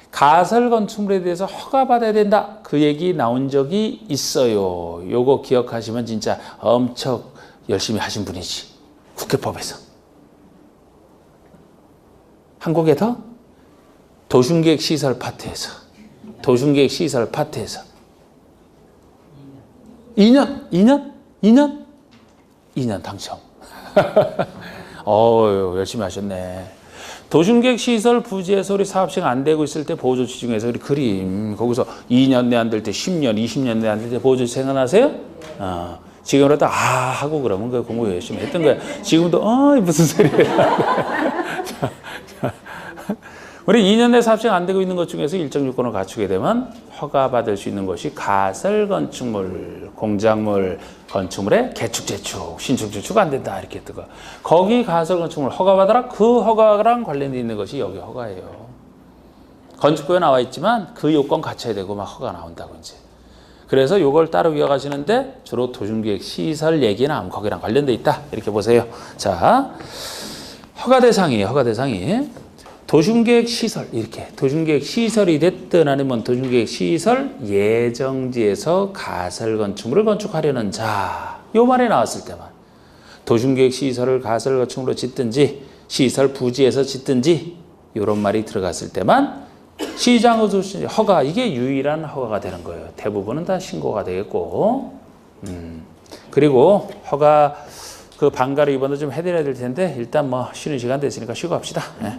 가설 건축물에 대해서 허가받아야 된다. 그 얘기 나온 적이 있어요. 요거 기억하시면 진짜 엄청 열심히 하신 분이지. 국회법에서. 한국에 더 도심계획 시설 파트에서 2년 당첨. 열심히 하셨네. 도심계획 시설 부지에서 우리 사업시행 안 되고 있을 때 보호조치 중에서 우리 그림 거기서 2년 내 안 될 때 10년, 20년 내 안 될 때 보호조치 생각나세요? 지금이라도 하고 그러면 그 공부 열심히 했던 거야. 지금도 무슨 소리야. 우리 2년 내 사업시행 안 되고 있는 것 중에서 일정 요건을 갖추게 되면 허가받을 수 있는 것이 가설 건축물, 공작물, 건축물의 개축, 재축, 신축, 재축 안 된다 이렇게 뜨거. 거기 가설 건축물 허가받아라. 그 허가랑 관련돼 있는 것이 여기 허가예요. 건축부에 나와 있지만 그 요건 갖춰야 되고 막 허가 나온다고 이제. 그래서 요걸 따로 이어가시는데 주로 도심계획 시설 얘기나 거기랑 관련돼 있다 이렇게 보세요. 자, 허가 대상이 도심계획 시설 이렇게 도심계획 시설이 됐든 아니면 도심계획 시설 예정지에서 가설 건축물을 건축하려는 자, 요 말이 나왔을 때만 도심계획 시설을 가설 건축물로 짓든지 시설 부지에서 짓든지 이런 말이 들어갔을 때만 시장 허가 이게 유일한 허가가 되는 거예요. 대부분은 다 신고가 되겠고 그리고 허가 그 반가를 이번에 좀 해드려야 될 텐데 일단 뭐 쉬는 시간 됐으니까 쉬고 합시다. 네.